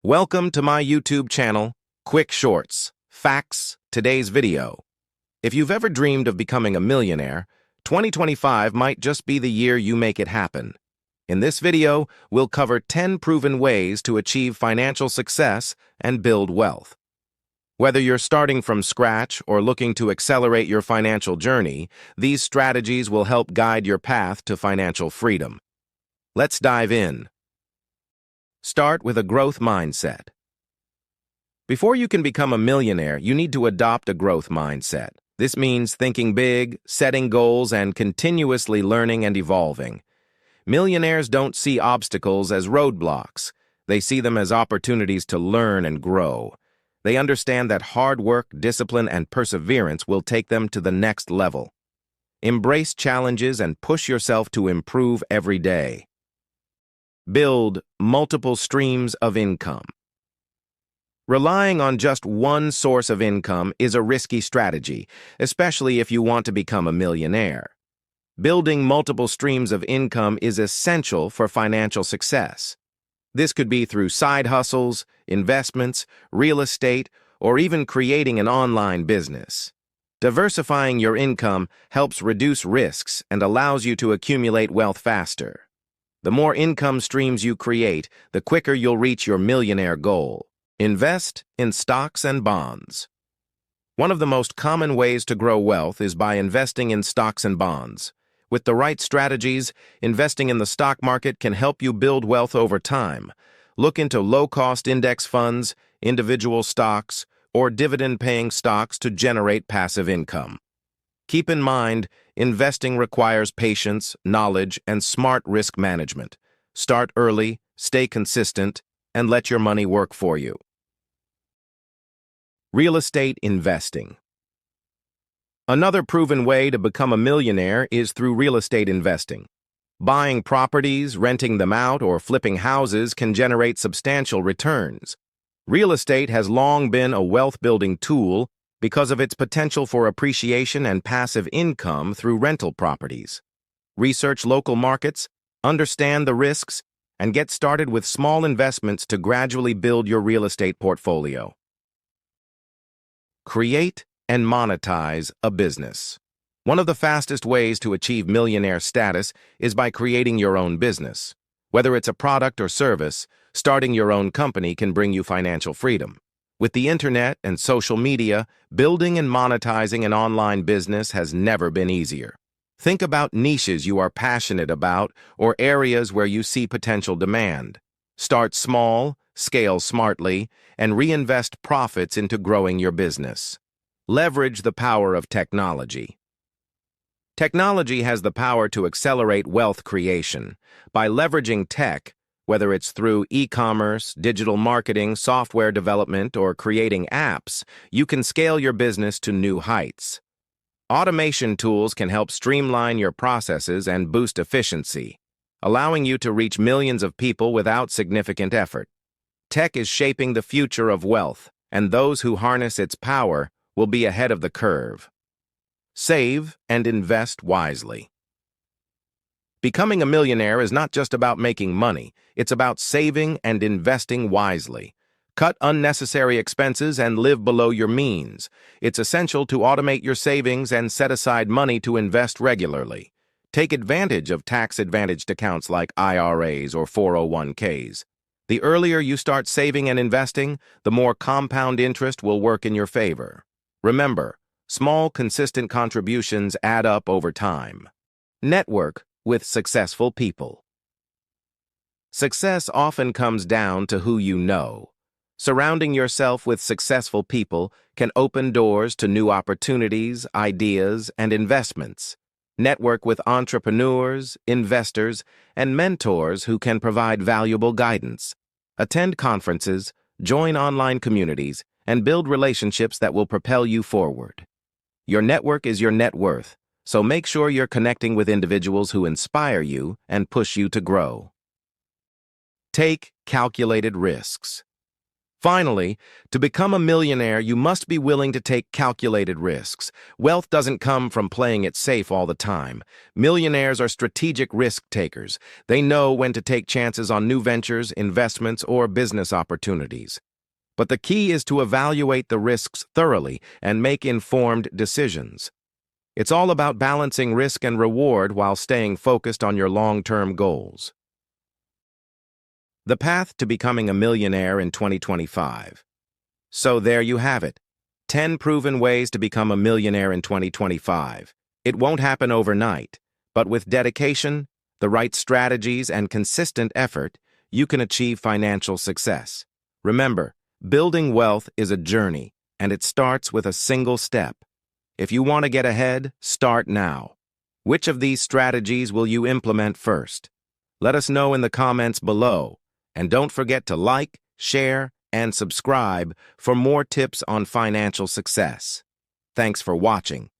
Welcome to my YouTube channel, Quick Shorts, Facts, today's video. If you've ever dreamed of becoming a millionaire, 2025 might just be the year you make it happen. In this video, we'll cover 10 proven ways to achieve financial success and build wealth. Whether you're starting from scratch or looking to accelerate your financial journey, these strategies will help guide your path to financial freedom. Let's dive in. Start with a growth mindset. Before you can become a millionaire, you need to adopt a growth mindset. This means thinking big, setting goals, and continuously learning and evolving. Millionaires don't see obstacles as roadblocks. They see them as opportunities to learn and grow. They understand that hard work, discipline, and perseverance will take them to the next level. Embrace challenges and push yourself to improve every day. Build multiple streams of income. Relying on just one source of income is a risky strategy, especially if you want to become a millionaire. Building multiple streams of income is essential for financial success. This could be through side hustles, investments, real estate, or even creating an online business. Diversifying your income helps reduce risks and allows you to accumulate wealth faster. The more income streams you create, the quicker you'll reach your millionaire goal. Invest in stocks and bonds. One of the most common ways to grow wealth is by investing in stocks and bonds. With the right strategies, investing in the stock market can help you build wealth over time. Look into low-cost index funds, individual stocks, or dividend-paying stocks to generate passive income. Keep in mind, investing requires patience, knowledge, and smart risk management. Start early, stay consistent, and let your money work for you. Real estate investing. Another proven way to become a millionaire is through real estate investing. Buying properties, renting them out, or flipping houses can generate substantial returns. Real estate has long been a wealth-building tool because of its potential for appreciation and passive income through rental properties. Research local markets, understand the risks, and get started with small investments to gradually build your real estate portfolio. Create and monetize a business. One of the fastest ways to achieve millionaire status is by creating your own business. Whether it's a product or service, starting your own company can bring you financial freedom. With the internet and social media, building and monetizing an online business has never been easier. Think about niches you are passionate about or areas where you see potential demand. Start small, scale smartly, and reinvest profits into growing your business. Leverage the power of technology. Technology has the power to accelerate wealth creation. By leveraging tech, whether it's through e-commerce, digital marketing, software development, or creating apps, you can scale your business to new heights. Automation tools can help streamline your processes and boost efficiency, allowing you to reach millions of people without significant effort. Tech is shaping the future of wealth, and those who harness its power will be ahead of the curve. Save and invest wisely. Becoming a millionaire is not just about making money, it's about saving and investing wisely. Cut unnecessary expenses and live below your means. It's essential to automate your savings and set aside money to invest regularly. Take advantage of tax-advantaged accounts like IRAs or 401ks. The earlier you start saving and investing, the more compound interest will work in your favor. Remember, small, consistent contributions add up over time. Network with successful people. Success often comes down to who you know. Surrounding yourself with successful people can open doors to new opportunities, ideas, and investments. Network with entrepreneurs, investors, and mentors who can provide valuable guidance. Attend conferences, join online communities, and build relationships that will propel you forward. Your network is your net worth. So make sure you're connecting with individuals who inspire you and push you to grow. Take calculated risks. Finally, to become a millionaire, you must be willing to take calculated risks. Wealth doesn't come from playing it safe all the time. Millionaires are strategic risk takers. They know when to take chances on new ventures, investments, or business opportunities. But the key is to evaluate the risks thoroughly and make informed decisions. It's all about balancing risk and reward while staying focused on your long-term goals. The path to becoming a millionaire in 2025. So there you have it. 10 proven ways to become a millionaire in 2025. It won't happen overnight, but with dedication, the right strategies, and consistent effort, you can achieve financial success. Remember, building wealth is a journey, and it starts with a single step. If you want to get ahead, start now. Which of these strategies will you implement first? Let us know in the comments below. And don't forget to like, share, and subscribe for more tips on financial success. Thanks for watching.